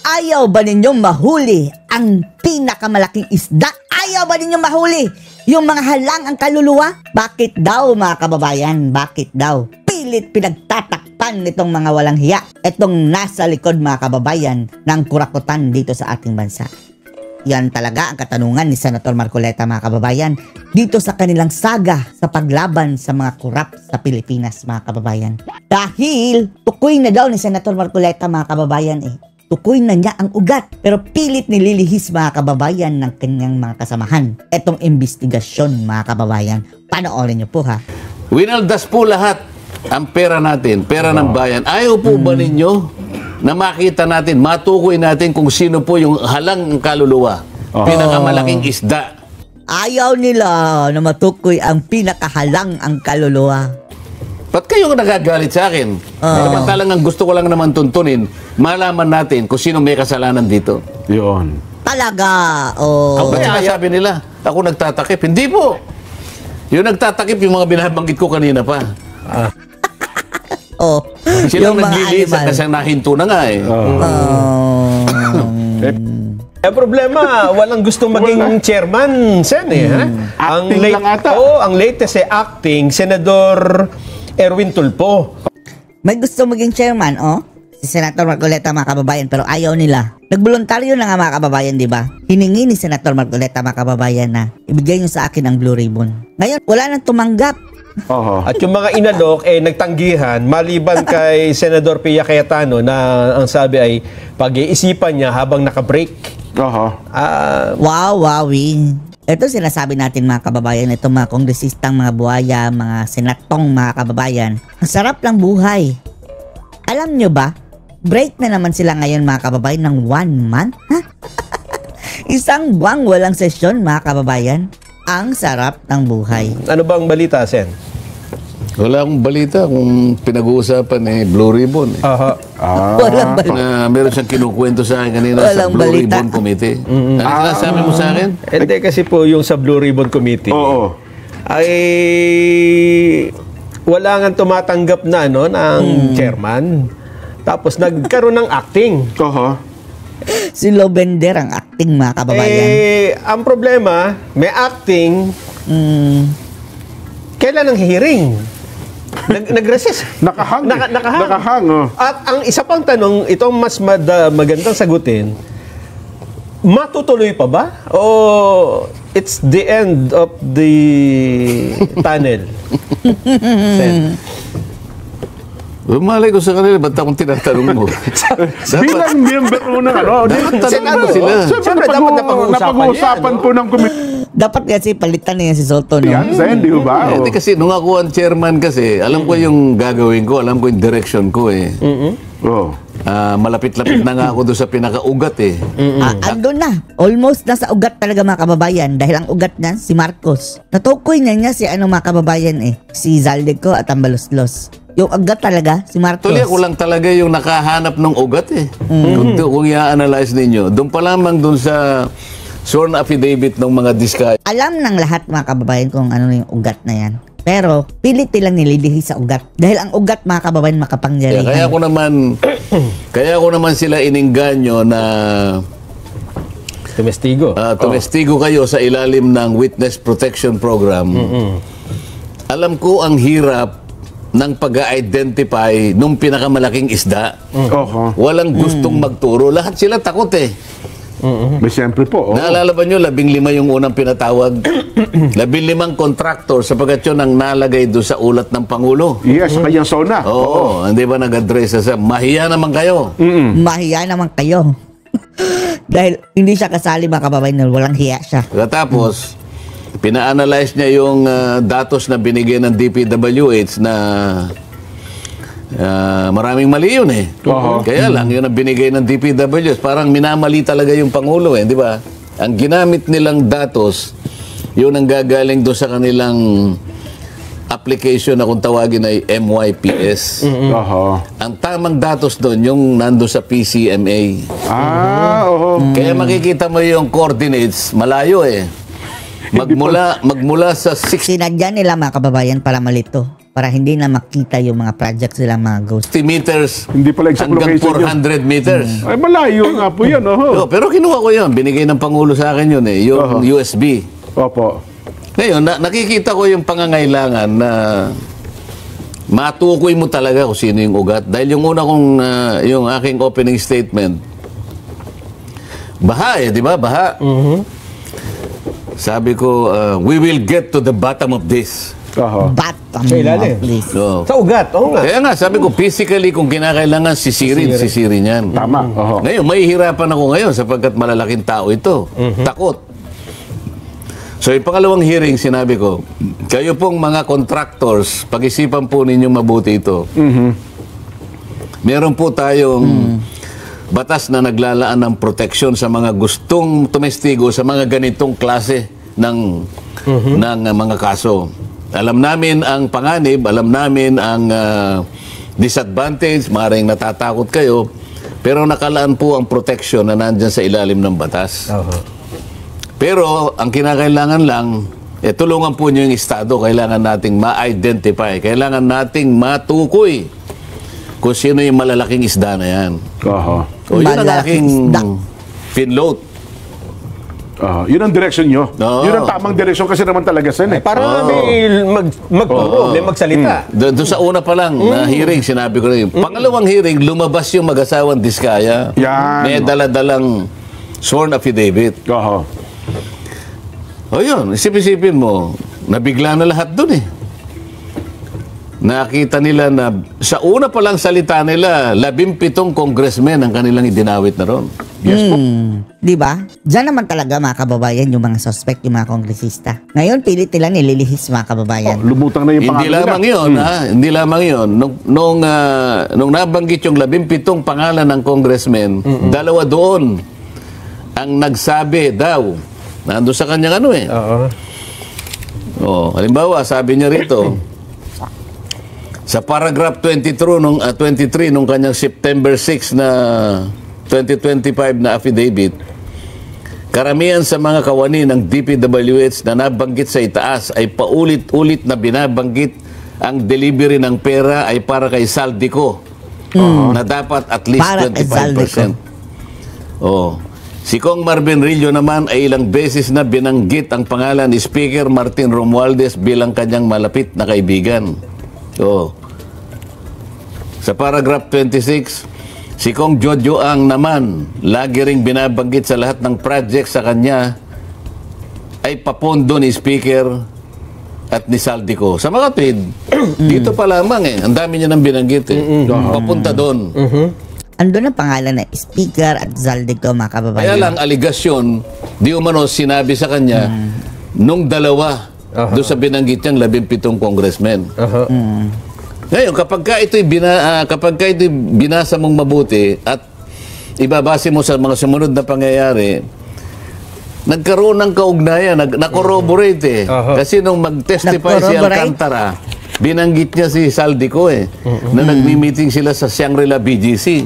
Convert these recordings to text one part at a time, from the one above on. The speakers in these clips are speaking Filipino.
Ayaw ba ninyong mahuli ang pinakamalaking isda? Ayaw ba ninyong mahuli yung mga halang ang kaluluwa? Bakit daw mga kababayan? Bakit daw? Pilit pinagtatakpan nitong mga walang hiya. Itong nasa likod mga kababayan ng kurakutan dito sa ating bansa. Yan talaga ang katanungan ni Senator Marcoleta mga kababayan dito sa kanilang saga sa paglaban sa mga kurap sa Pilipinas mga kababayan. Dahil tukoy na daw ni Senator Marcoleta mga kababayan tukoy na niya ang ugat pero pilit nililihis mga kababayan ng kanyang mga kasamahan. Etong investigasyon mga kababayan. Panoorin niyo po ha. Winaldas po lahat ang pera natin, pera ng bayan. Ayaw po ba ninyo na makita natin, matukoy natin kung sino po yung halang kaluluwa? Pinakamalaking isda. Ayaw nila na matukoy ang pinakahalang ang kaluluwa. Ba't kayo nagagalit sa akin? Samantalang ang gusto ko lang naman tuntunin, malaman natin kung sino may kasalanan dito. Yun. Talaga. Oh. Ba't sinasabi nila, ako nagtatakip? Hindi po. Yung nagtatakip, yung mga binabanggit ko kanina pa. Silang naglilinis at kasi nahinto na nga eh. Ang problema, walang gustong maging chairman, Sen Acting lang ata. Ang latest acting, Senador Erwin Tulfo. May gusto maging chairman, si Senator Marcoleta mga kababayan, pero ayaw nila. Nagboluntaryo na nga mga kababayan, di ba? Hiningi ni Senator Marcoleta mga kababayan na ibigay nyo sa akin ang Blue Ribbon. Ngayon, wala nang tumanggap. At yung mga inalok, nagtanggihan, maliban kay Senador Pia Cayetano na ang sabi ay pag-iisipan niya habang naka-break. Wow. Ito sinasabi natin mga kababayan, itong mga kongresistang mga buhaya, mga senatong mga kababayan. Ang sarap lang buhay. Alam nyo ba, break na naman sila ngayon mga kababayan ng 1 month? Isang buwang walang sesyon mga kababayan. Ang sarap ng buhay. Ano bang balita, Sen? Wala akong balita kung pinag-uusapan Blue Ribbon. Walang balita. Meron siyang kinukwento sa akin kanina sa Blue Ribbon Committee. Ano sabi mo sa akin? Hindi kasi po yung sa Blue Ribbon Committee. Ay wala nga tumatanggap na ng chairman. Tapos nagkaroon ng acting. Si Lobender ang acting mga kababayan. Ang problema, may acting. Kailan ang hearing? Nag-resist. Nakahang. At ang isa pang tanong, itong mas magandang sagutin, matutuloy pa ba? O it's the end of the tunnel? Malay ko sa kanila, ba't akong tinatanong mo? Bilang member ng dapat tanong mo sila. Siyempre, dapat napag-uusapan po ng committee. Dapat kasi palitan niya si Soto, no? Yan, Sen, di ba? Hindi kasi, nung ako ang chairman kasi, alam ko yung gagawin ko, alam ko yung direction ko malapit-lapit na nga ako doon sa pinaka-ugat Andun na. Almost nasa ugat talaga mga kababayan. Dahil ang ugat niya, si Marcos. Natukoy niya si mga kababayan si Zaldico at ang Baloslos. Yung ugat talaga, si Marcos. Tuloy ako lang talaga yung nakahanap ng ugat Kung i-analyze ninyo, doon pa lamang doon sa sworn affidavit ng mga diskaya. Alam ng lahat mga kababayan kung ano yung ugat na yan. Pero pilit nilang nilidihi sa ugat. Dahil ang ugat mga kababayan makapangyarihan. Kaya ko naman sila iningganyo na tumestigo. Tumestigo kayo sa ilalim ng Witness Protection Program. Alam ko ang hirap ng pag-identify nung pinakamalaking isda. Walang gustong magturo. Lahat sila takot May siyempre po. Naalala ba nyo, 15 yung unang pinatawag? 15 contractor sapagkat yun ang nalagay doon sa ulat ng Pangulo. Yes, sa kanyang zona. Hindi ba nag-address sa mahiya naman kayo? Mahiya naman kayo. Dahil hindi siya kasali mga kababayan, walang hiya siya. Tapos, pina-analyze niya yung datos na binigay ng DPWH na maraming mali yun Kaya lang, yun ang binigay ng DPWH. Parang minamali talaga yung Pangulo di ba? Ang ginamit nilang datos, yun ang gagaling doon sa kanilang application na kung tawagin ay MYPS. Ang tamang datos doon, yung nando sa PCMA. Kaya makikita mo yung coordinates, malayo Magmula sa 6. Sinadya nila mga kababayan para malito. para hindi na makita yung mga projects nila, mga ghost. 50 meters Hindi pala exact hanggang location yun. 400 meters. Ay, malayo nga po yan. Pero kinuha ko yun. Binigay ng Pangulo sa akin yun eh. Yung USB. Opo. Ngayon, nakikita ko yung pangangailangan na matukoy mo talaga kung sino yung ugat. Dahil yung una kong, yung aking opening statement, baha di ba? Baha. Sabi ko, we will get to the bottom of this. Bottom Sa ilalim. of this. So, Sa ugat, oo nga. kaya nga, sabi ko, physically, kung kinakailangan sisirin yan. Tama. Ngayon, mahihirapan ako ngayon sapagkat malalaking tao ito. Takot. So, yung pangalawang hearing, sinabi ko, kayo pong mga contractors, pag-isipan po ninyong mabuti ito. Meron po tayong batas na naglalaan ng proteksyon sa mga gustong tumestigo sa mga ganitong klase ng mga kaso. Alam namin ang panganib, alam namin ang disadvantage, maaaring natatakot kayo, pero nakalaan po ang proteksyon na nandyan sa ilalim ng batas. Pero ang kinakailangan lang, tulungan po niyo yung Estado. Kailangan nating ma-identify. Kailangan nating matukoy kung sino yung malalaking isda na yan. O yun ang Malalaking aking isda. pinload. Yun ang direksyon nyo. Oo. Yun ang tamang direksyon kasi naman talaga sen eh. Para may magturo, may magsalita. Doon sa una pa lang na hearing, sinabi ko rin. Pangalawang hearing, lumabas yung mag-asawang Diskaya. Yan. May dala-dalang sworn affidavit. O yun, isip-isipin mo, nabigla na lahat dun eh. Nakita nila na sa una pa lang salita nila, 17 congressmen ang kanilang idinawit na ron. Yes po. Di ba? Diyan naman talaga, mga kababayan, yung mga suspect, yung mga kongresista. Ngayon, pilit nila nililihis, mga kababayan. Lumutang na yung Hindi pangalan lamang nila. yun, ha? Hindi lamang yun. Nung nabanggit yung 17 pangalan ng congressmen, dalawa doon ang nagsabi daw, nandun sa kanyang ano eh. Halimbawa, sabi niya rito, sa paragraph 23 nung kanyang September 6 na 2025 na affidavit, karamihan sa mga kawani ng DPWH na nabanggit sa itaas ay paulit-ulit na binabanggit ang delivery ng pera ay para kay Saldico na dapat at least Para kay 25%. Si Kong Marvin Rillo naman ay ilang beses na binanggit ang pangalan ni Speaker Martin Romualdez bilang kanyang malapit na kaibigan. Sa paragraph 26, si Kong Jojo Ang naman, lagi ring binabanggit sa lahat ng project sa kanya ay papondo ni Speaker at ni Saldico. Sa mga tweet, dito pa lamang ang dami niya nang binanggit papunta doon. Andun ang pangalan na Speaker at Zaldico, mga kababayan. Kaya lang, aligasyon, di umano sinabi sa kanya, nung dalawa, doon sa binanggit niyang 17 congressmen. Ngayon, kapag ka ito'y binasa mong mabuti at ibabase mo sa mga sumunod na pangyayari, nagkaroon ng kaugnayan, na-corroborate Kasi nung mag-testify si Alcantara, binanggit niya si Saldico na nagmi-meeting sila sa Shangri-La BGC.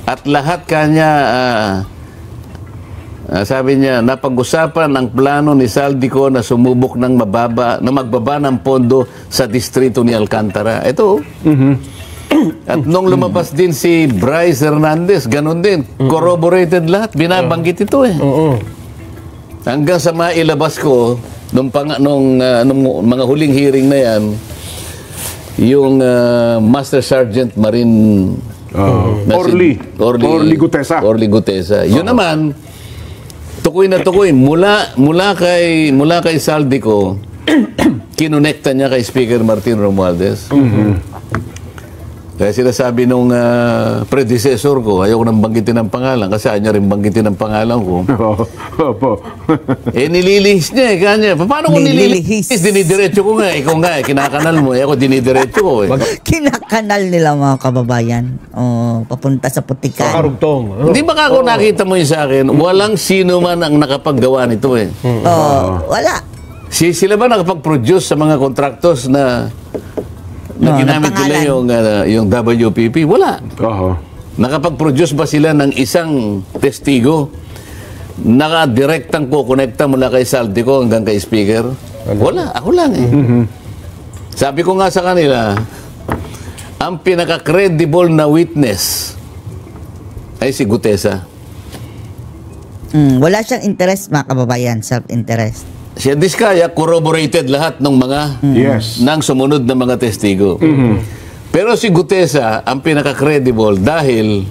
At lahat kanya, sabi niya, napag-usapan ang plano ni Saldico na sumubok na magbaba ng pondo sa distrito ni Alcantara. Ito. At nung lumabas din si Bryce Hernandez, ganun din. Corroborated lahat. Binabanggit ito Hanggang sa mailabas ko, nung mga huling hearing na yan, yung Master Sergeant Marine Orly Gutesa. Yun naman, tukoy na tukoy mula kay Saldico, kinonekta niya kay Speaker Martin Romualdez. Kaya sinasabi nung predecessor ko, ayaw ko nang banggitin ang pangalan kasi ayaw niya rin banggitin ang pangalan ko. Nililihis niya kanya. Paano ko nililihis? Dinidiretso ko nga. Ikaw nga kinakanal mo. Ako dinidiretso ko Kinakanal nila, mga kababayan. Papunta sa putikan. Karugtong. Hindi ba ako nakita mo yun sa akin? Walang sino man ang nakapaggawa nito Wala. Sila ba nakapag-produce sa mga contractors na ginamit nila yung WPP? Wala. Nakapag-produce ba sila ng isang testigo? Naka-direktang kukonekta mula kay Saldico hanggang kay Speaker? Wala. Ako lang Sabi ko nga sa kanila, ang pinaka-credible na witness ay si Gutesa. Wala siyang interest, mga kababayan, self-interest. Si Diskaya corroborated lahat ng mga Yes. ng sumunod na mga testigo. Pero si Gutesa ang pinaka-credible dahil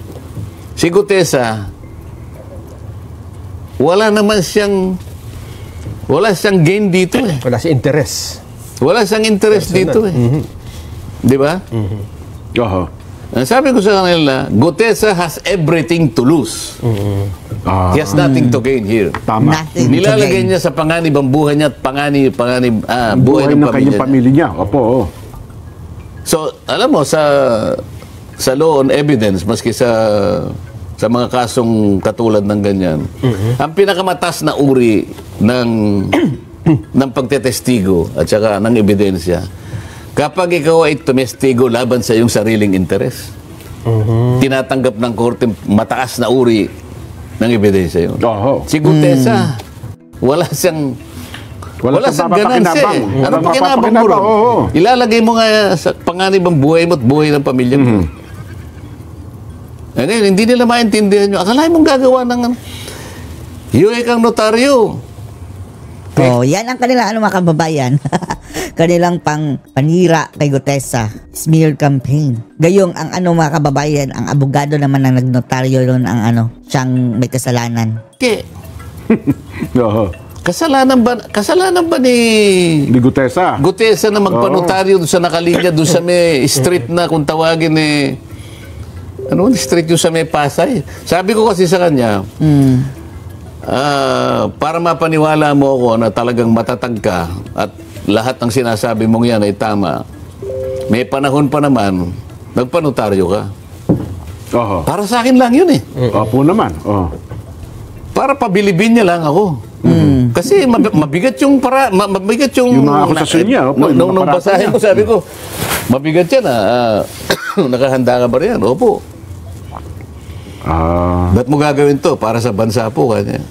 si Gutesa wala siyang gain dito eh. Wala si interest. Wala siyang interest dito eh. Di ba? Oho. Ang sabi ko sa kanila, Gutesa has everything to lose. He has nothing to gain here. Tama. Nothing to Nilalagay gain. niya sa panganib ang buhay niya at buhay Buhay ng ng kanyang pamilya niya. pamilya niya. Opo. Oh. So, alam mo, sa law on evidence, maski sa mga kasong katulad ng ganyan, ang pinakamataas na uri ng pagtetestigo at saka ng ebidensya, kapag ikaw ay tumestigo laban sa iyong sariling interes, tinatanggap ng korte mataas na uri ng ebidensya yun. Oho. Si Gutesa, wala siyang ganansi. mapapakinabang. Ano Walang pakinabang mo ron? oo. Ilalagay mo nga sa panganib ang buhay mo at buhay ng pamilya mo. Ngayon, hindi nila maintindihan nyo. Akalain mong gagawa ng hiway kang notaryo. Oh, yan ang kanilang mga kababayan. Kanilang panira kay Gutesa. Smear campaign. Gayong ang mga kababayan, ang abogado naman ang nagnotaryo doon ang siyang may kasalanan. Okay. Oho. Kasalanan ba ni Ni Gutesa. Gutesa na magpanotaryo doon sa nakalinya, doon sa may street na kung tawagin street yung sa may Pasay. Sabi ko kasi sa kanya, para mapaniwala mo ako na talagang matatag ka at lahat ng sinasabi mong yan ay tama, may panahon pa naman, nagpanotaryo ka. Oho. Para sa akin lang yun eh. Opo naman. Oh. Para pabilibin niya lang ako. Kasi mabigat yung Yung mga akusasyon niya, opo, yung mga nung paraan basahin niya. ko, sabi ko, mabigat yan nakahanda ka ba riyan? Opo. Ba't mo gagawin to? Para sa bansa po kanya.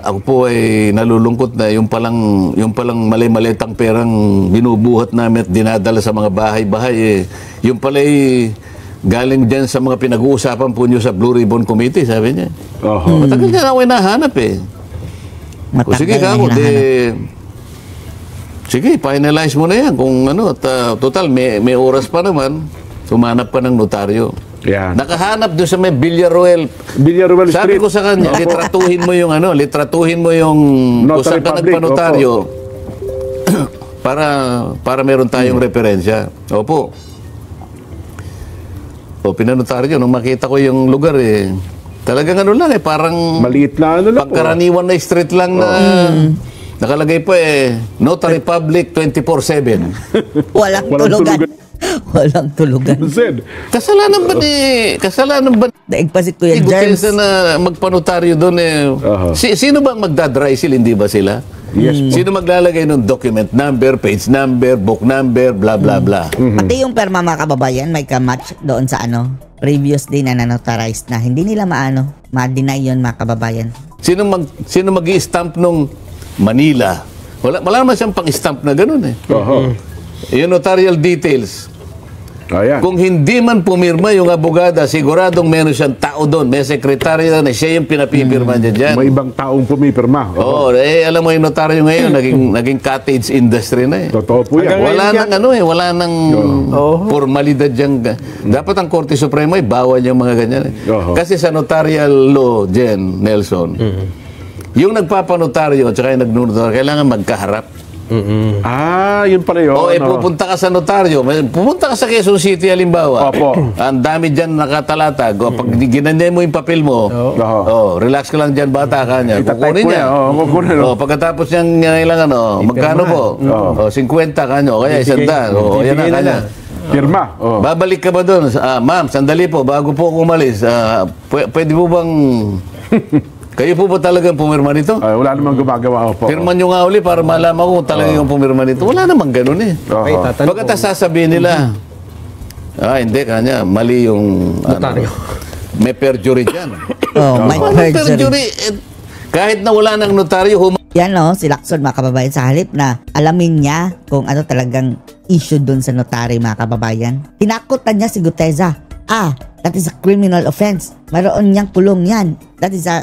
Ako po ay nalulungkot na yung palang mali-malitang perang binubuhat namin at dinadala sa mga bahay-bahay yung pala ay galing dyan sa mga pinag-uusapan po nyo sa Blue Ribbon Committee, sabi niya. Oho. Matagal na ako hinahanap eh. O sige ka ako, sige, finalize mo na yan kung total, may oras pa naman, sumanap ka ng notaryo. Yan. Nakahanap doon sa may Villaruel. Villaruel Sabi Street. ko sa kanya, litratuhin mo yung kung saan ka Notary public, nagpanotaryo para meron tayong referensya. Opo. O pinanotaryo, nung makita ko yung lugar talagang parang Maliit na lang po. pangkaraniwan na street lang na nakalagay po Notary Public 24/7. Walang tulugan. Walang tulugan. Zed. Kasalanan ba Daig pa si Kuya ni Germs. Gutesa na magpanotaryo doon sino ba ang magdadry seal, hindi ba sila? Yes po. Sino maglalagay ng document number, page number, book number, bla bla bla. Pati yung perma, mga kababayan, may kamatch doon sa previous day na nanotarized na. Hindi nila ma-deny yun, mga kababayan. Sino mag-i-stamp nung Manila? Wala naman siyang pang-stamp na gano'n Oho. Yung notarial details. Ayan. Kung hindi man pumirma yung abogada, siguradong meron siyang tao doon. May sekretaryo na siya yung pinapipirma niya dyan. May ibang taong pumipirma. Oo, alam mo yung notaryo ngayon, naging cottage industry na Totoo po yan. Wala nang formalidad dyan. Dapat ang Korte Suprema ay bawal yung mga ganyan. Kasi sa notarial law, Jen, Nelson, yung nagpapanotaryo at saka yung nagnotaryo, kailangan magkaharap. Yun pala yun. Pupunta ka sa notaryo, pupunta ka sa Quezon City, halimbawa. Opo. Ang dami dyan nakatalatag. Pag ginanyan mo yung papel mo, relax ka lang dyan, bata ka niya. Kukunin niya. Kukunin. Pagkatapos niyang kailangan, magkano po? 50 ka nyo, kaya 100. Yan na kanya. Pirma. Babalik ka ba doon? Ma'am, sandali po, bago po ako umalis, pwede po bang... Kayo po ba talagang pumirma nito? Wala namang gumagawa po. Pirma nyo nga uli para malaman ko kung talagang yung pumirma nito. Wala namang ganun Okay, tatanong Pagkatapos sasabihin nila, hindi kanya, mali yung notaryo. may perjury dyan. May Ano perjury. Kahit na wala ng notaryo, Yan si Lacson mga kababayan, sa halip na alamin niya kung ano talagang issue dun sa notary mga kababayan. Tinakotan niya si Guteza. That is a criminal offense. Mayroon niyang kulong yan. That is a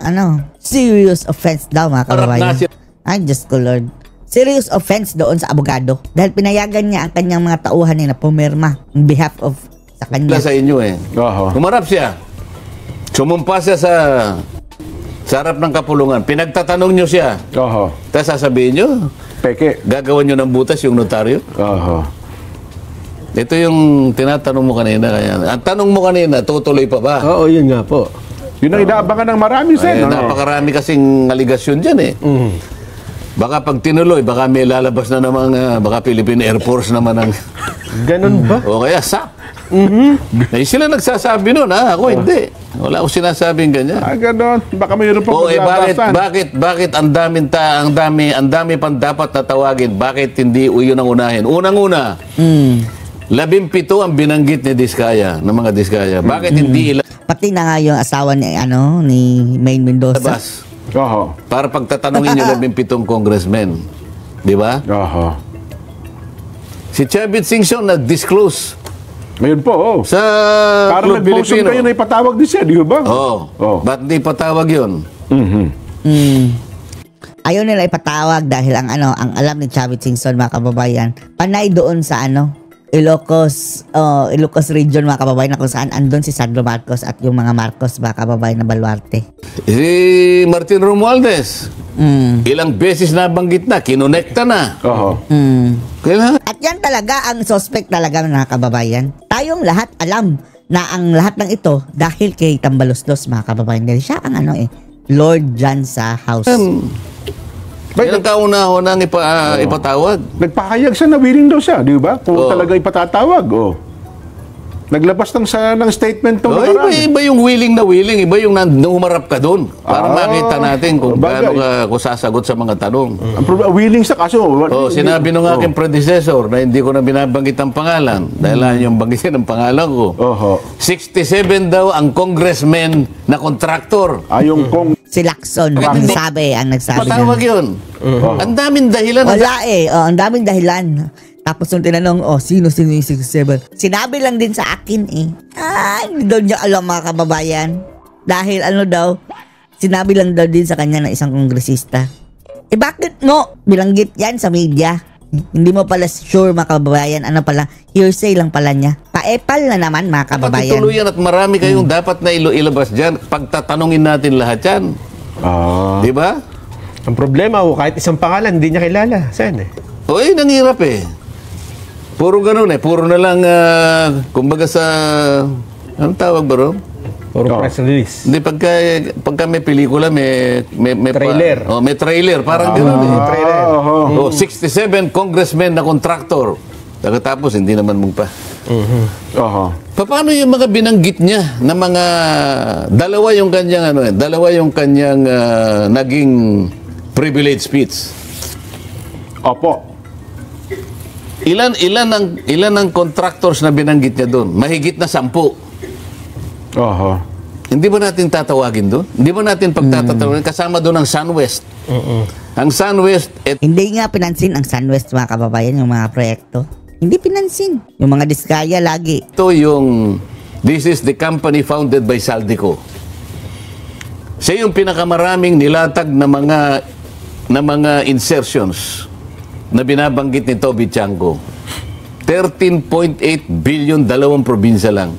serious offense daw mga kababayan. Ay, Diyos ko Lord. Serious offense doon sa abogado. Dahil pinayagan niya ang kanyang mga tauhan na pumirma on behalf of sa kanya. sa inyo Humarap siya. Sumumpa siya sa harap ng kapulungan. Pinagtatanong nyo siya. Tapos sasabihin nyo, Peke. gagawan nyo ng butas yung notaryo. Ito yung tinatanong mo kanina. Ang tanong mo kanina, tutuloy pa ba? Oo, yun nga po. Yun ang inaabangan ng marami, Sen. Napakarami kasing aligasyon dyan Baka pag tinuloy, baka may lalabas na namang, baka Philippine Air Force naman ang... Ganun ba? O kaya SAP. Sila nagsasabi nun, ako hindi. Wala akong sinasabing ganyan. Ganon. Baka mayroon pa bakit ang dami pang dapat natawagin? Bakit hindi yun ang unahin? Unang-una, 17 ang binanggit ni Diskaya, ng mga Diskaya. Bakit hindi Pati na nga yung asawa ni Maine Mendoza. ilabas? Para pagtatanungin yung 17 congressmen. Di ba? Si Chavit Singson nag-disclose Ngayon po, sa parang Club nag-motion Filipino. kayo na ipatawag din siya, di ba? Ba't di patawag yun? Ayaw nila ipatawag dahil ang alam ni Chavit Singson mga kababayan, panay doon sa Ilocos region mga kababayan, na kung saan andun si Sandro Marcos at yung mga Marcos mga kababayan na baluarte. Si Martin Romualdez, ilang beses nabanggit na, kinonekta na. Kailangan. At yan talaga ang suspect talaga mga kababayan. Tayong lahat alam na ang lahat ng ito dahil kay Tambaloslos mga kababayan. Dahil siya ang Lord dyan sa house. Ilang kauna-unang ipatawag. Nagpahayag siya na willing daw siya, di ba? Kung talaga ipatatawag, Naglabas ng statement ng iba yung willing na willing, iba yung humarap ka doon. Para makita natin kung paano ka sasagot sa mga tanong. Willing sa kaso. Sinabi nung aking predecessor na hindi ko na binabanggit ang pangalan dahil yung banggitin ang pangalan ko. 67 daw ang congressman na kontraktor. Si Lacson ang nagsabi. Patawag yun. Ang daming dahilan. Wala ang daming dahilan. Tapos nung tinanong, sino yung 67? Sinabi lang din sa akin hindi daw niya alam mga kababayan. Dahil sinabi lang daw din sa kanya ng isang kongresista. Bakit mo bilanggit yan sa media? Hindi mo pala sure mga kababayan, hearsay lang pala niya. Paepal na naman mga kababayan. Patutuluyan at marami kayong dapat na ilabas dyan. Pagtatanungin natin lahat yan. Di ba? Ang problema kahit isang pangalan, hindi niya kilala. Saan nanghirap Puro ganun Puro na lang, kumbaga sa, anong tawag ba ron? Puro press release. Hindi, pagka may pelikula, may trailer. May trailer, parang ganun Trailer. 67 congressmen na contractor. Tapos, hindi naman mong pa. Paano yung mga binanggit niya na mga, dalawa yung kanyang naging privilege speech. Ilan ang contractors na binanggit niya doon? Mahigit na 10. Hindi ba natin tatawagin doon? Hindi ba natin pagtatatawagin? Kasama doon ang SunWest. Ang SunWest... Hindi nga pinansin ang SunWest mga kababayan, yung mga proyekto. Hindi pinansin. Yung mga Diskaya lagi. Ito this is the company founded by Saldico. Siya yung pinakamaraming nilatag na mga insertions na binabanggit ni Toby Chanco. 13.8 billion, 2 probinsya lang.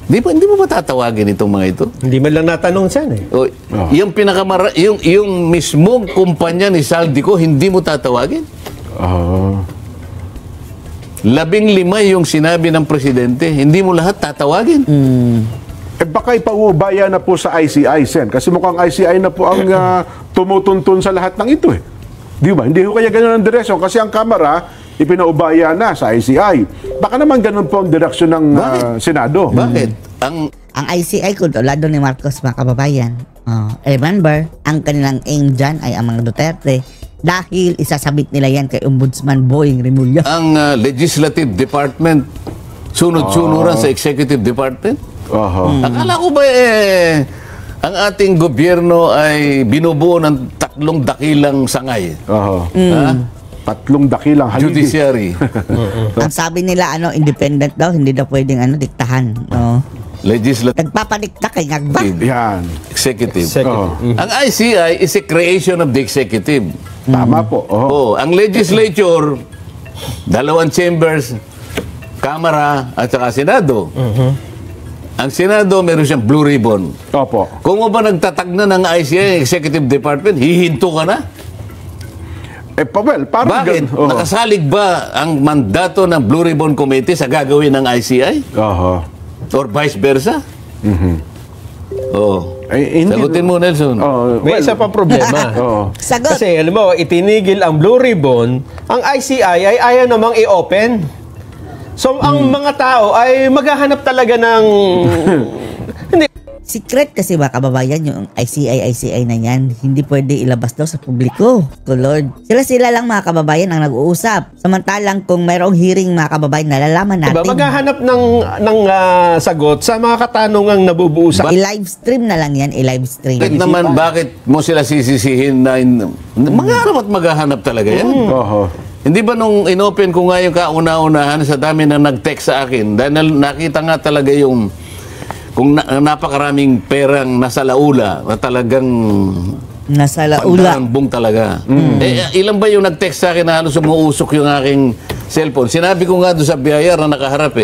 Hindi mo ba tatawagin itong mga ito? Hindi man lang natanong saan Yung mismong kumpanya ni Saldico, hindi mo tatawagin? 15 yung sinabi ng presidente, hindi mo lahat tatawagin? Baka ipaubaya na po sa ICI, Sen. Kasi mukhang ICI na po ang tumutuntun sa lahat ng ito Di ba? Hindi ko kaya ganun ang direksyon kasi ang Kamara ipinaubaya na sa ICI. Baka naman ganun po ang direksyon ng Senado. Bakit? Ang ICI kontrolado ni Marcos mga kababayan. Remember, ang kanilang aim dyan ay ang mga Duterte dahil isasabit nila yan kay Ombudsman Boying Rimulya. Ang Legislative Department sunod-sunuran sa Executive Department? Akala ko ba ang ating gobyerno ay binubuo ng 3 dakilang sangay. Oho. Ha? 3 dakilang haligi. Judiciary, Ang sabi nila, independent daw, hindi daw pwedeng diktahan. No? legislative, Nagpapadikta kay Ngagba. Yan. executive. Oo. Ang ICI is a creation of the executive. Tama po. Oho. Oh, ang legislature, 2 chambers, Kamara at saka Senado. Ang Senado, meron siyang blue ribbon. Opo. Kung mo ba nagtatag na ng ICI, Executive Department, hihinto ka na? Well, parang Bakit? Oho. Nakasalig ba ang mandato ng Blue Ribbon Committee sa gagawin ng ICI? Oho. Or vice versa? Oh. Eh, hindi- Sagutin mo, Nelson. Oh, May isa pang problema. Oo. Sagot. Kasi alam mo, itinigil ang Blue Ribbon, ang ICI ay ayaw namang i-open. So, ang mga tao ay maghahanap talaga ng... Hindi. Secret kasi mga kababayan, yung ICI na yan, hindi pwede ilabas daw sa publiko. Ko Lord. Sila lang mga kababayan ang nag-uusap. Samantalang kung mayroong hearing mga kababayan, nalalaman natin. Diba, maghahanap ng sagot sa mga katanungang nabubuo sa... I-live stream na lang yan, i-live stream. Bakit naman, bakit mo sila sisisihin na maghanap at maghahanap talaga yan? Oho. Hindi ba nung inopen ko nga yung kauna-unahan sa dami na nag-text sa akin, dahil nakita nga talaga yung kung napakaraming perang nasa laula na talagang Nasa laula. pagdarambong talaga. Ilan ba yung nag-text sa akin na halos umuusok yung aking cellphone? Sinabi ko nga doon sa biyayar na nakaharap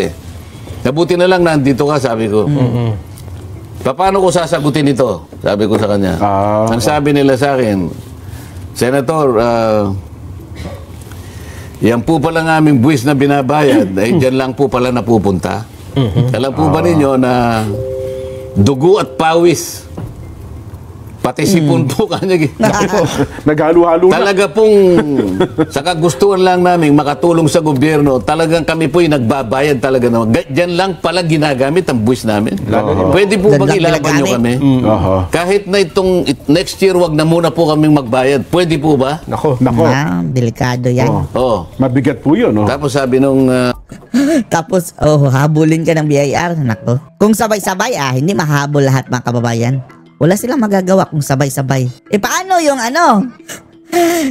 Nabuti na lang nandito ka, sabi ko. Paano ko sasagutin ito? Sabi ko sa kanya. Ang sabi nila sa akin, Senator, yan po pala ng aming buwis na binabayad, dyan lang po pala napupunta. Alam po ba ninyo na dugo at pawis, pati sipon po kanya. Naghalo-halo na. Talaga pong sa kagustuhan lang namin makatulong sa gobyerno, talagang kami po nagbabayad talaga naman. Diyan lang pala ginagamit ang buwis namin. Pwede po Diyan bang lang ilaban nyo kami? Oho. Kahit na itong next year, wag na muna po kaming magbayad. Pwede po ba? Nako. Nako. Delikado yan. Oh. Mabigat po yun. Oh. Tapos sabi nung Tapos, habulin ka ng BIR. Nako. Kung sabay-sabay, hindi mahabol lahat mga kababayan. Wala silang magagawa kung sabay-sabay. Paano yung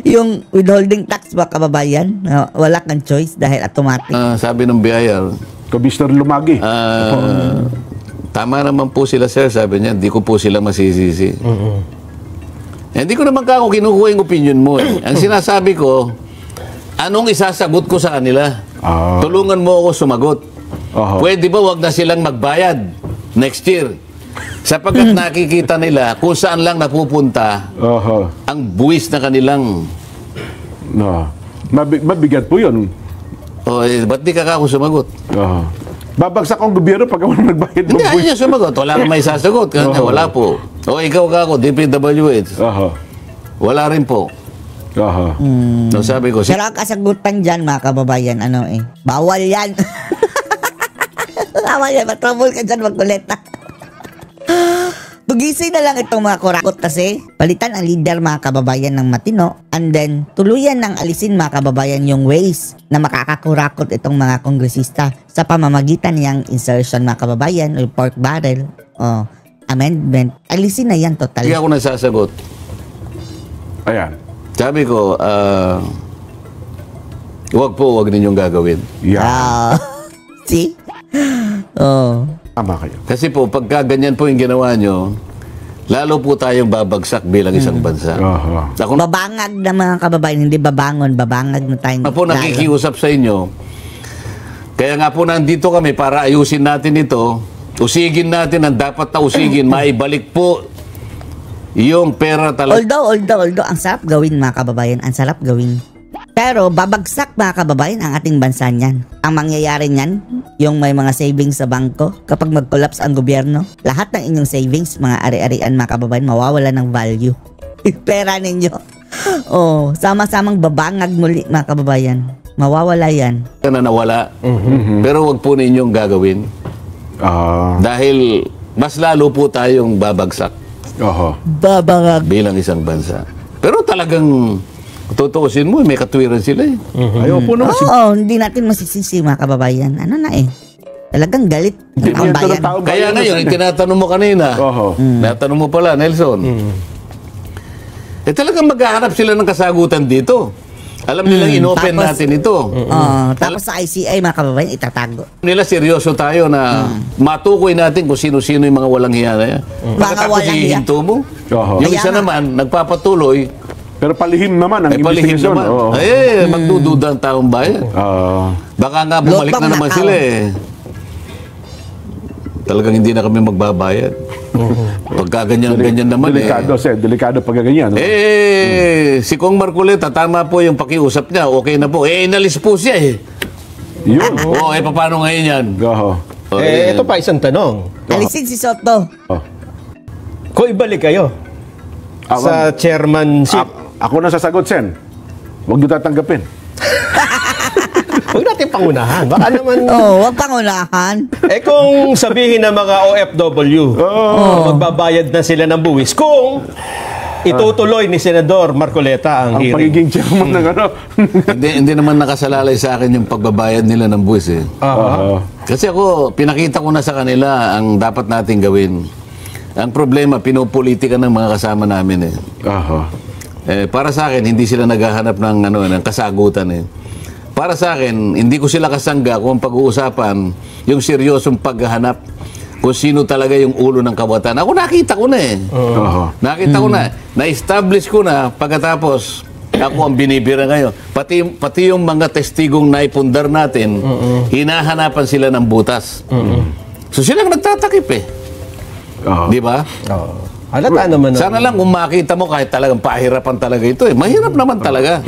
yung withholding tax mga kababayan? Wala kang choice dahil automatic. sabi ng BIR, Commissioner Lumagi. tama naman po sila, sir, sabi niya, hindi ko po sila masisisi. Hindi ko naman kako kinukuha yung opinion mo. Ang sinasabi ko, anong isasagot ko sa kanila? Tulungan mo ako sumagot. Pwede ba wag na silang magbayad next year? Sapagkat nakikita nila kung saan lang napupunta Oho. ang buwis na kanilang... No. Mabigat po yun. ba't di ka kako sumagot? Oho. Babagsak ang gobyerno pag ako nagbayad Hindi, ng ayaw niya sumagot. Wala kang may sasagot. Kanya, wala po. Ikaw kako, DPWH. Oho. Wala rin po. Oho. So sabi ko, Pero ang kasagutan dyan mga kababayan, bawal yan. Bawal yan, matrouble ka dyan magkulit. Tugisay na lang itong mga kurakot kasi palitan ang leader mga kababayan ng matino and then tuluyan ng alisin mga kababayan yung ways na makakakurakot itong mga kongresista sa pamamagitan niyang insertion mga kababayan o pork barrel o amendment. Alisin na yan totally. hindi ako nagsasagot. Ayan. Sabi ko, wag ninyong gagawin. Yeah. See? Oh. Tama kayo. Kasi po, pagka ganyan po yung ginawa nyo, lalo po tayong babagsak bilang isang bansa. Oho. Ako na Babangag na mga kababayan, hindi babangon, babangag na tayong po nakikiusap sa inyo. Kaya nga po nandito kami para ayusin natin ito. Usigin natin ang dapat na usigin. Maibalik po yung pera talaga. Although, ang sarap gawin mga kababayan, ang sarap gawin. Pero babagsak mga kababayan ang ating bansa niyan. Ang mangyayari niyan, yung may mga savings sa bangko, kapag mag-collapse ang gobyerno, lahat ng inyong savings, mga ari-arian mga kababayan, mawawala ng value. Pera ninyo. Sama-samang babangag muli mga kababayan. Mawawala yan. Na nawala. Pero wag po ninyong gagawin. Dahil mas lalo po tayong babagsak Oho. Babangag. bilang isang bansa. Pero talagang tutuusin mo, may katwiran sila eh. Ayaw po naman. Hindi natin masisisi mga kababayan. Talagang galit ng taong Pimiento bayan. ng taong Kaya bayan, ngayon, Sen, yung tinatanong mo kanina, Oho. tinatanong mo pala, Nelson, talagang maghahanap sila ng kasagutan dito. Alam nilang inopen Tapos- natin ito. Tapos sa ICI, mga kababayan, itatago. Nila seryoso tayo na matukoy natin kung sino-sino yung mga walang hiya na yan. Mga Pagkatapos walang hiya. hihinto mo. Oho. Yung Kaya isa nga. naman, nagpapatuloy, Pero palihim naman ang palihim investigasyon. naman. Oo. Magdududa ang taong bayan. Baka nga bumalik Lotong na naman nakaw. sila eh. Talagang hindi na kami magbabayad. Pagka ganyan naman Delikado, Sen. Delikado pag ganyan. No? si Kong Marcoleta, tama po yung pakiusap niya. Okay na po. Inalis po siya eh. Yun. Paano ngayon yan? Oho. Ito pa isang tanong. Alisin si Soto. Oh. Kung ibalik kayo sa chairmanship, Ako na sasagot, Sen. Huwag niyo tatanggapin. huwag natin pangunahan. Baka naman, Huwag pangunahan. kung sabihin ng mga OFW, magbabayad na sila ng buwis kung itutuloy ni Senador Marcoleta ang Ang hearing. pagiging chairman ng ano. hindi naman nakasalalay sa akin yung pagbabayad nila ng buwis eh. Oo. Kasi ako, pinakita ko na sa kanila ang dapat nating gawin. Ang problema, pinopolitika ng mga kasama namin eh. Oho. Para sa akin, hindi sila naghahanap ng kasagutan eh. Para sa akin, hindi ko sila kasangga kung pag-uusapan yung seryosong paghahanap kung sino talaga yung ulo ng kawatan. Ako nakita ko na eh. Oho. Nakita ko na. Na-establish ko na pagkatapos ako ang binibira ngayon. Pati yung mga testigong naipundar natin, hinahanapan sila ng butas. So silang nagtatakip eh. Oho. Di ba? Halata naman. Sana lang kung makita mo kahit talagang pahirapan talaga ito eh. Mahirap naman talaga.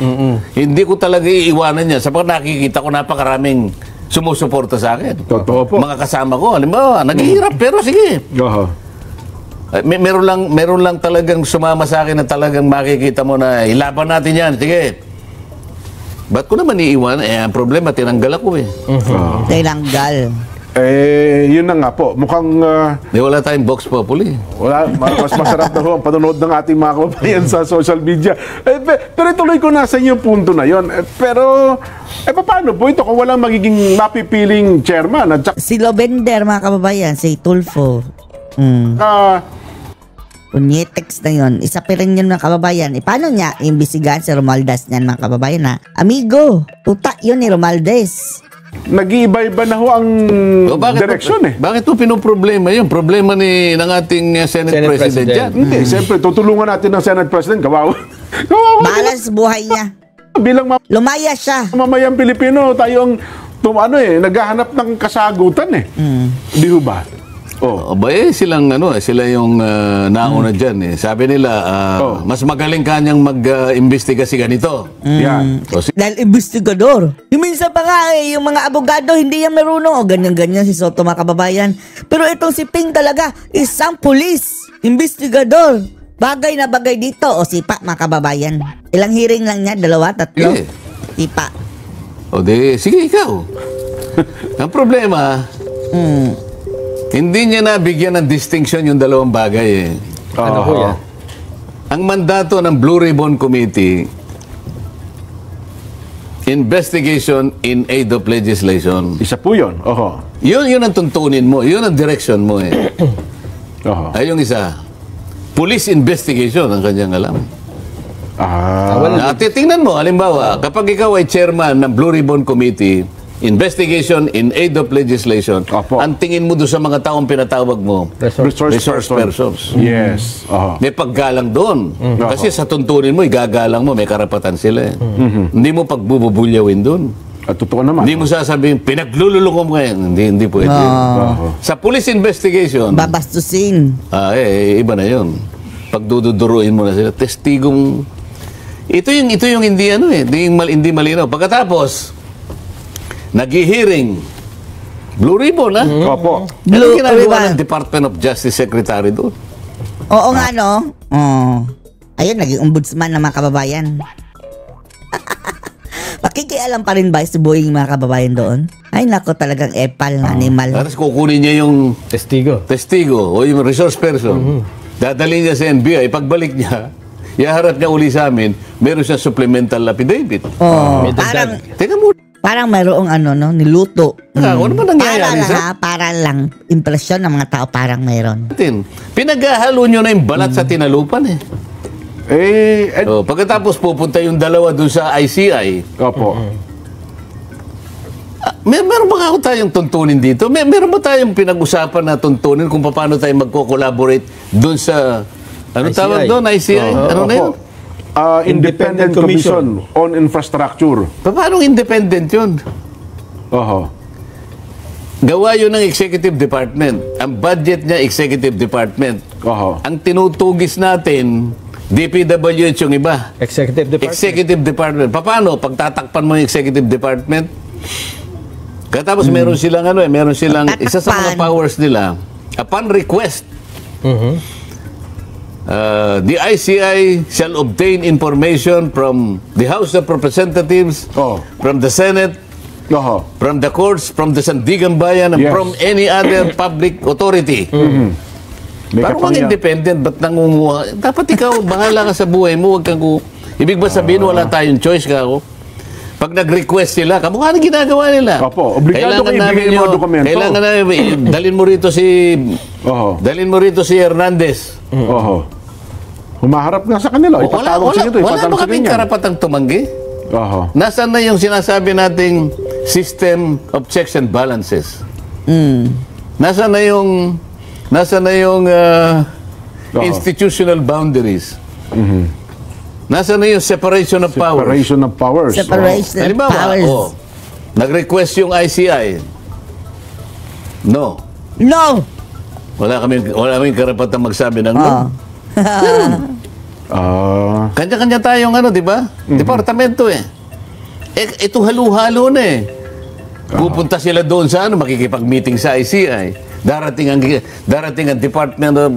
Hindi ko talaga iiwanan yan. Sapagkat nakikita ko napakaraming sumusuporta sa akin. Totoo po. Mga kasama ko, halimbawa, naghihirap pero sige. Oho. Meron lang talagang sumama sa akin na talagang makikita mo na ilaban natin yan. Sige. Ba't ko naman iiwan? Ang problema, tinanggal ako eh. Tinanggal. Yun na nga po. Mukhang Wala tayong box populi. mas masarap na ho ang panonood ng ating mga kababayan sa social media. Pero ituloy ko na sa inyo yung punto na yon. Pero, paano po ito kung walang magiging mapipiling chairman? At saka, Si Lovender, mga kababayan, si Tulfo. Punyetex na yun. Isa pa rin yun, mga kababayan. Paano niya imbisigahan si Romualdez niyan, mga kababayan, ha? Amigo, tuta yun ni Romualdez. nag-iiba-iba na ho ang direksyon eh. Bakit po pinoproblema yun? Problema ng ating Senate President yan. Hindi, siyempre, tutulungan natin ng Senate President. Kawawa. Kawawa. Bahala sa buhay niya. Bilang Lumaya siya. mamayang Pilipino, tayong naghahanap ng kasagutan eh. Di ho ba? Sila yung nauna dyan eh. Sabi nila, mas magaling kanyang mag-imbestiga si ganito. Yan. Dahil investigador. Yung minsan pa nga yung mga abogado, hindi yan marunong. O ganyan-ganyan si Soto, mga kababayan. Pero itong si Ping talaga, isang pulis. Investigador. Bagay na bagay dito. O sipa, mga kababayan. Ilang hearing lang niya? 2, 3? Sige. Sipa. Sige ikaw. Ang problema, hindi niya nabigyan ng distinction yung dalawang bagay eh. Ano po yan? Ang mandato ng Blue Ribbon Committee, investigation in aid of legislation. Isa po yun. Oho. Yun ang tuntunin mo. Yun ang direction mo eh. Oho. Ay, yung isa, police investigation ang kanyang alam. Tingnan mo, halimbawa, kapag ikaw ay chairman ng Blue Ribbon Committee, investigation in aid of legislation, Opo. ang tingin mo doon sa mga taong pinatawag mo, resource persons. Yes. Oho. May paggalang doon. Kasi sa tuntunin mo, igagalang mo, may karapatan sila eh. Hindi mo pagbububulyawin doon. At totoo naman. Hindi mo sasabihin, pinaglululong mo ngayon. Hindi pwede. Sa police investigation, Babastusin. iba na yun. Pagdududuruin mo na sila, testigong... Ito yung hindi hindi malinaw. Pagkatapos, nag-hearing, Blue Ribbon, ha? Opo. Blue Anong ginagawa Ribbon. ng Department of Justice Secretary doon? Oo nga, no? Ayun, naging ombudsman ng mga kababayan. Pakikialam pa rin ba si Boeing, mga kababayan doon? Ay, nako, talagang epal na animal. Tapos kukunin niya yung Testigo. testigo o yung resource person. Dadalhin niya sa NBI. Pagbalik niya, iharap niya uli sa amin, meron siya supplemental affidavit. Oh, May parang, dagdag. Teka mo, Parang mayroong ano, no, niluto. Ano ba nangyayari sa Para lang, impresyon ng mga tao parang mayroon. atin? Pinaghahalo nyo na yung balat sa tinalupan eh. Pagkatapos pupunta yung dalawa doon sa ICI, Opo. meron ba tayong tuntunin dito? Meron ba tayong pinag-usapan na tuntunin kung paano tayo magko-collaborate doon sa, ano ICI. tawag doon, ICI? Ano na yun? Independent Commission on Infrastructure. Paano independent yun? Oho. Gawa yun ng Executive Department. Ang budget niya, Executive Department. Oho. Ang tinutugis natin, DPWH yung iba. Executive Department. Executive Department. Paano? Pagtatakpan mo yung Executive Department, katapos meron silang isa sa mga powers nila, upon request, the ICI shall obtain information from the House of Representatives, from the Senate, Oho. from the courts, from the Sandigan Bayan, and Yes. from any other public authority. May Parang kang kapangyarihan. independent, ba't nangunguha? Dapat ikaw, bahala ka sa buhay mo, huwag kang ibig ba sabihin, wala tayong choice ka ako? Pag nag-request sila, kamukha na ginagawa nila. Opo, obligado kayo ibigay yung mga dokumento. Kailangan namin, dalhin mo rito si Hernandez. Oho. Humaharap nga sa kanila. Ipatawag sa ito. Wala ba kaming karapatang tumanggi? Oho. Nasaan na yung sinasabi nating system of checks and balances? Nasaan na yung institutional boundaries? Nasaan na yung separation of powers? Separation of powers. Separation of Halimbawa, powers. nag-request yung ICI. No. No! Wala kaming karapatang magsabi ng no. Kanya-kanya tayong di ba? Departamento eh. Ito halo-halo na eh. Pupunta sila doon sa makikipag-meeting sa ICI. Darating ang Department of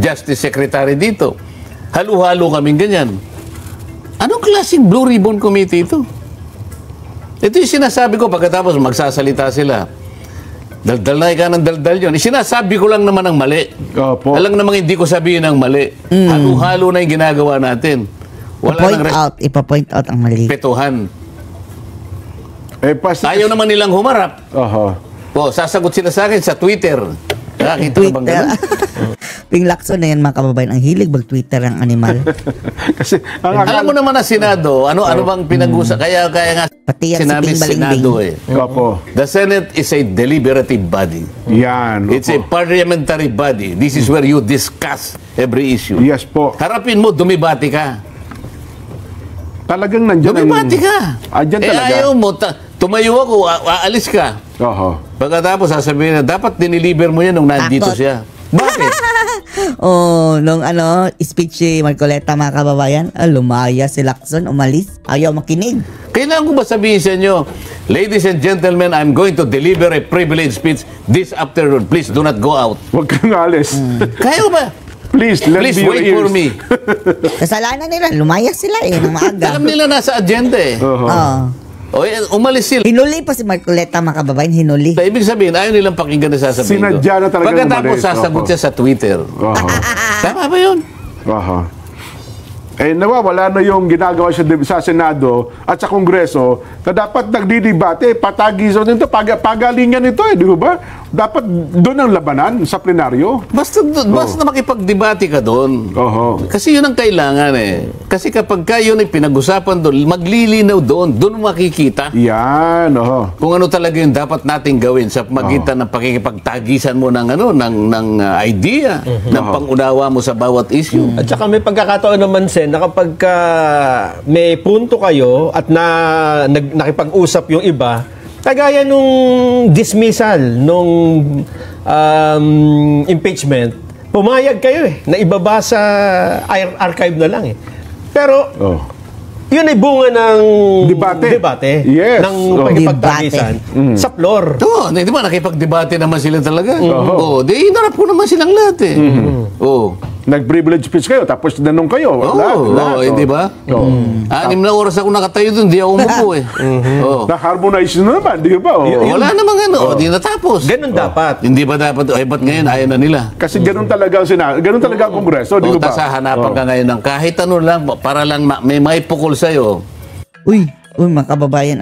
Justice Secretary dito. Halo-halo kaming ganyan. Anong klaseng Blue Ribbon Committee ito? Ito yung sinasabi ko pagkatapos magsasalita sila. Daldal na ika ng daldal yun. Sinasabi ko lang naman ang mali. Opo. Alam namang hindi ko sabihin ang mali. Halo-halo na yung ginagawa natin. Ipa-point out ang mali. respetuhan. Ayaw Ayaw naman nilang humarap. Oho. Sasagot sila sa akin sa Twitter. Nakakita na bang ganun? Ping Lacson na yan mga kababayan. Ang hilig mag-Twitter ang animal. Kasi, Alam mo naman na Senado, ano bang pinag-usap? Kaya nga Pati yan si sinabi Ping Senado Balimbing. Opo. The Senate is a deliberative body. Yan. It's a parliamentary body. This is where you discuss every issue. Yes po. Harapin mo, dumibati ka. Talagang nandiyan Dumibati ka. Andyan talaga. Ayaw mo, tumayo ako, aalis ka. Oho. Pagkatapos sasabihin na, dapat diniliber mo yan nung nandito Takot. siya. Bakit? Nung speech si Marcoleta mga kababayan, lumaya si Lacson, umalis. Ayaw makinig. Kailangan ko ba sabihin sa inyo, ladies and gentlemen, I'm going to deliver a privilege speech this afternoon. Please do not go out. Huwag kang alis. Kaya ba? Please, let Please me your wait ears. for me. Kasalanan nila, lumaya sila ng maaga. Alam nila nasa agenda eh. Oho. Umalis sila. Hinuli pa si Marcoleta mga kababayan, hinuli. Ibig sabihin, ayaw nilang pakinggan na sasabihin ko. Sinadya na talaga Pagkatapos umalis. sasagot Opo. siya sa Twitter. Oho. Tama ba yun? Oho. Nawawala na yung ginagawa sa Senado at sa Kongreso na dapat nagdidebate, patagisan nito, pagalingan ito di ba? Dapat doon ang labanan sa plenaryo. Basta makipagdebate ka doon. Oho. Kasi yun ang kailangan eh. Kasi kapag yun ay pinag-usapan doon, maglilinaw doon makikita Yan, oho. kung ano talaga yung dapat nating gawin sa magitan ng pakikipagtagisan mo ng idea, ng pangunawa mo sa bawat issue. At saka may pagkakataon naman, Sen, na kapag may punto kayo at nakipag-usap yung iba, kagaya nung dismissal, nung impeachment, pumayag kayo na ibaba sa archive na lang eh. Pero, yun ay bunga ng Debate. Yes. ng Oh. pagkipagtagisan sa floor. Oo, di ba nakipagdebate naman sila talaga? Oo, di inarap ko naman silang lahat eh. Oo. Nag-privilege speech kayo, tapos nanong kayo. Oo, di ba? 6 na oras ako nakatayo doon, di ako umupo eh. Oo. Na-harmonize na naman, di ba? Wala namang di natapos. Ganun dapat. Hindi ba dapat, ba't ngayon ayaw na nila? Kasi ganun talaga ang Senado, ganun talaga ang Kongreso, di ba? Tapos hanapan ka ngayon ng kahit ano lang, para lang may maipukol sa'yo. Uy, Uy, mga kababayan,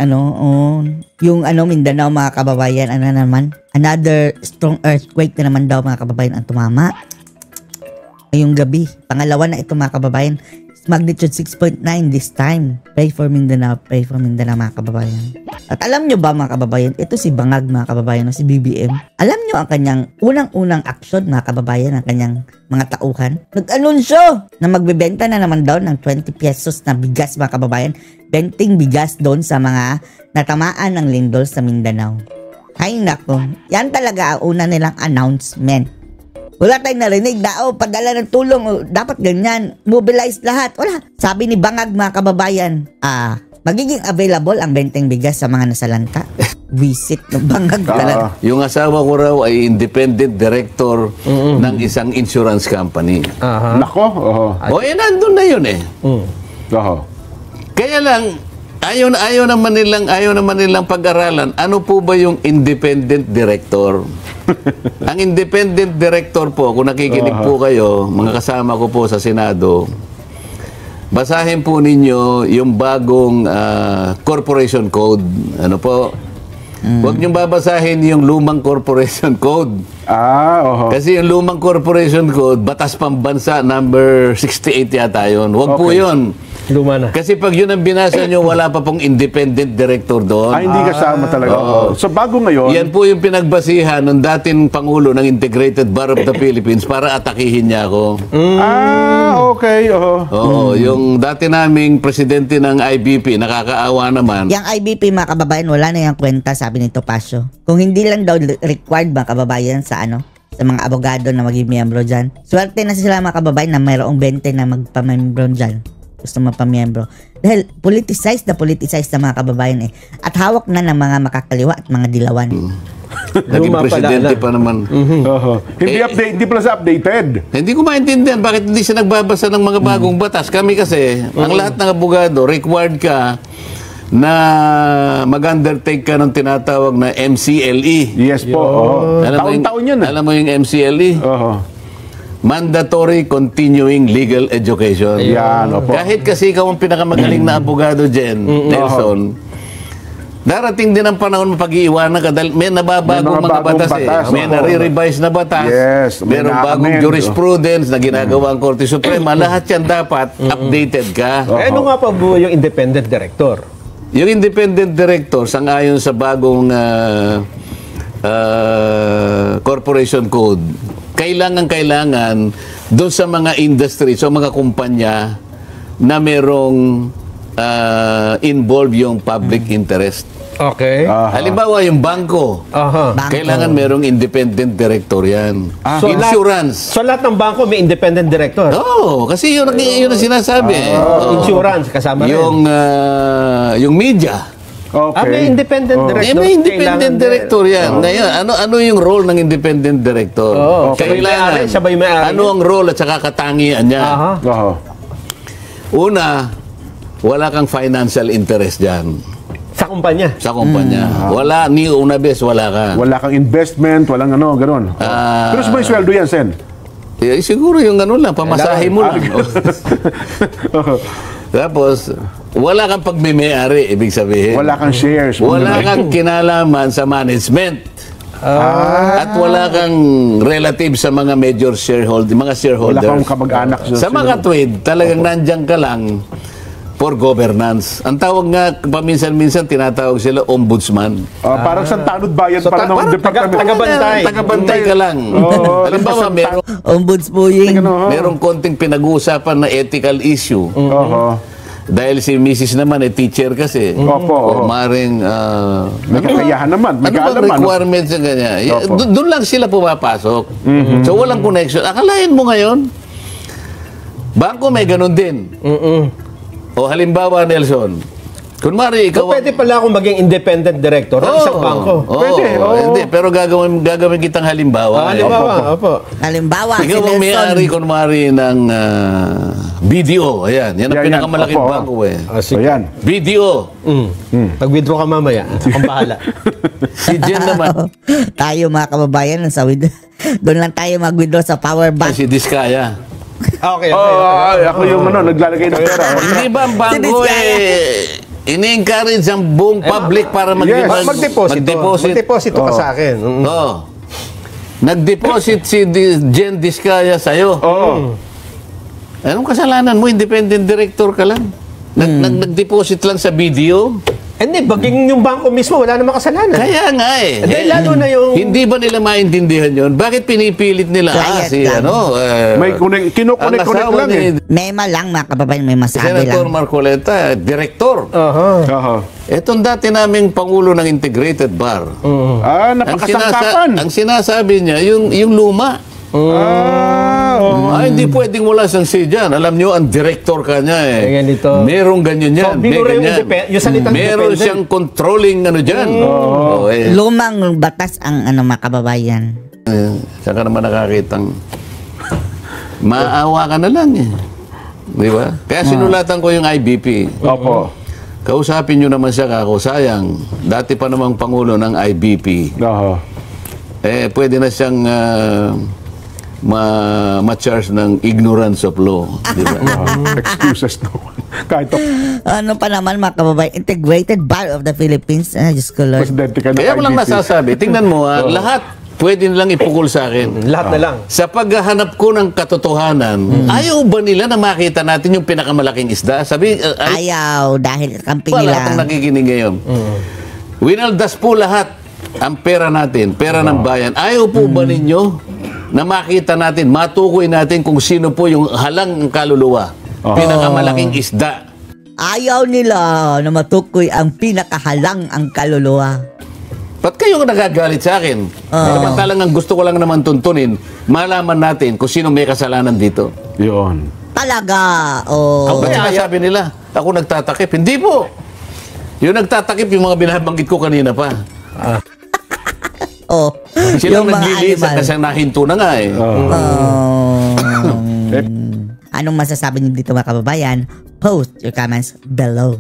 yung Mindanao, mga kababayan, naman, another strong earthquake na naman daw, mga kababayan, ang tumama. Ngayong gabi, pangalawa na ito, mga kababayan. Magnitude 6.9 this time. Pray for Mindanao, mga kababayan. At alam nyo ba, mga kababayan, ito si Bangag, mga kababayan, si BBM. Alam nyo ang kanyang unang-unang aksyon, mga kababayan, ang kanyang mga tauhan? Nag-anunsyo na magbebenta na naman daw ng 20 pesos na bigas, mga kababayan. Benting bigas doon sa mga natamaan ng lindol sa Mindanao. Ay nako, yan talaga ang una nilang announcement. Wala tayong narinig na, padala ng tulong, dapat ganyan, mobilize lahat. Wala. Sabi ni Bangag, mga kababayan, magiging available ang benteng bigas sa mga nasalanta. Visit ng Bangag talaga. Yung asawa ko raw ay independent director ng isang insurance company. Nako, Nandun na yun eh. Kaya lang, ayaw naman nilang pag-aralan, ano po ba yung independent director? Ang independent director po, kung nakikinig po kayo, mga kasama ko po sa Senado, basahin po ninyo yung bagong corporation code. Ano po? Huwag niyong babasahin yung lumang corporation code. Kasi yung lumang corporation code, batas pambansa number 68 yata yun. Huwag po yun. Luma na. Kasi pag yun ang binasa nyo, wala pa pong independent director doon. Hindi kasama talaga. So bago ngayon, yan po yung pinagbasihan ng dating Pangulo ng Integrated Bar of the Philippines para atakihin niya ako. Okay. Yung dati naming presidente ng IBP, nakakaawa naman. Yung IBP, mga kababayan, wala na yung kwenta, sabi ni Topacio. Kung hindi lang daw required, mga kababayan, sa mga abogado na maging miyembro dyan. Swerte na sila, mga kababayan, na mayroong 20 na magpamiyembro dyan. Gusto mapamiyembro. Dahil politicized na mga kababayan eh. At hawak na ng mga makakaliwa at mga dilawan. Naging presidente pa naman. Hindi pala sa updated. Hindi ko maintindihan bakit hindi siya nagbabasa ng mga bagong batas. Kami kasi, ang lahat ng abogado, required ka na mag-undertake ka ng tinatawag na MCLE. Yes po. Taon-taon yun. Alam mo yung MCLE? Mandatory Continuing Legal Education. Yan, opo. Kahit kasi ikaw ang pinakamagaling na abogado dyan, Nelson, darating din ang panahon mapag-iiwanan ka dahil may nababagong mga batas eh. May nare-revise na batas. Yes, Merong bagong jurisprudence na ginagawa ang Korte Suprema. Lahat yan dapat updated ka. Ano nga pa po yung independent director? Yung independent director, sangayon sa bagong corporation code, kailangan doon sa mga industry, sa mga kumpanya na merong involve yung public interest. Okay. Halimbawa, yung bangko. Kailangan merong independent director yan. Insurance. So lahat ng bangko may independent director? Kasi yun ang sinasabi. Insurance, kasama rin. Yung media. Okay. May independent director. May independent director yan. Ngayon, ano yung role ng independent director? Kailangan. Siya ba yung may-ari? Ano ang role at saka katangian niya? Una, wala kang financial interest dyan. Sa kumpanya? Sa kumpanya. Wala, ni una bes, wala ka. Wala kang investment, walang gano'n. Pero sa may sweldo yan, Sen? Siguro yung lang, pamasahe mo lang. Tapos, wala kang pagmimayari, ibig sabihin. Wala kang shares. Wala kang kinalaman sa management. At wala kang relative sa mga major shareholders, mga shareholders. Wala kang kamag-anak. Sa mga tweed, talagang nandyan ka lang for governance. Ang tawag nga, paminsan-minsan, tinatawag sila ombudsman. Parang sa tanod bayan So, para ng parang department. tagabantay. Tagabantay ka lang. Halimbawa, merong konting pinag-uusapan na ethical issue. Dahil si Mrs. naman teacher kasi. O maring may kakayahan naman. May ano bang requirements na ganyan? Doon lang sila pumapasok. So walang connection. Akalain mo ngayon, bangko may ganun din. O halimbawa, Nelson, kunwari ikaw... pwede pala akong maging independent director ng isang bangko. Pwede. Hindi, pero gagawin kitang halimbawa. Halimbawa, ikaw ang may-ari, kunwari, ng BDO. Ayan, yan ang pinakamalaking bangko eh. Ayan. BDO. Pag-withdraw ka mamaya, akong bahala. Si Jen naman. Tayo, mga kababayan, doon lang tayo mag-withdraw sa power bank. Si Diskaya. Okay. Ako yung naglalagay ng pera. Hindi ba ang bangko ini-encourage ang buong public para Yes. Magdeposito ka sa akin. Oo. Nag-deposit si Jen Diskaya sa'yo. Oo. Anong kasalanan mo? Independent director ka lang. Nag-deposit lang sa video. Hindi, baging yung bangko mismo, wala namang kasalanan. Kaya nga eh. Dahil lalo na yung... Hindi ba nila maintindihan yon? Bakit pinipilit nila? Quiet Si lang. ang Kinukunik asawa lang eh. ni Mema lang, mga kababayan, may masabi Senator lang. Marcoleta, direktor. Aha. Etong dati naming Pangulo ng Integrated Bar. Napakasangkapan. Ang sinasabi niya, yung luma. Hindi pwedeng wala siyang say dyan. Alam niyo, ang director ka niya eh. May ganito. Merong ganyan yan. So, may binura yung ganyan. yung salitang Meron independent. siyang controlling ano dyan. Lumang batas ang mga kababayan. Saka naman nakakitang maawa ka na lang eh. Di ba? Kaya sinulatan ko yung IBP. Opo. Kausapin nyo naman siya kako. Sayang, dati pa namang Pangulo ng IBP. Aha. Pwede na siyang ma-charge ng ignorance of law. Di ba? Excuses no. Kahit Ano pa naman, mga kababayan, Integrated Bar of the Philippines. Diyos ko, Lord. presidente ka ng Kaya mo lang IBC. masasabi, tingnan mo lahat pwede nilang ipukol sa akin. Lahat na lang. Sa paghahanap ko ng katotohanan, ayaw ba nila na makita natin yung pinakamalaking isda? Sabi, Ayaw, dahil kampi pa lahat nila. ng nakikinig ngayon. Winaldas po lahat ang pera natin, pera ng bayan. Ayaw po ba ninyo na makita natin, matukoy natin kung sino po yung halang ng kaluluwa? Pinakamalaking isda. Ayaw nila na matukoy ang pinakahalang ang kaluluwa. Ba't kayo nagagalit sa akin? Samantalang ang gusto ko lang naman tuntunin, malaman natin kung sino may kasalanan dito. Yun. Talaga, Ang ba't sinasabi nila, ako nagtatakip? Hindi po. Yung nagtatakip, yung mga binabanggit ko kanina pa. Sila yung mga naglilisan animal. kasi nahinto na nga eh. Anong masasabi niyo dito, mga kababayan? Post your comments below.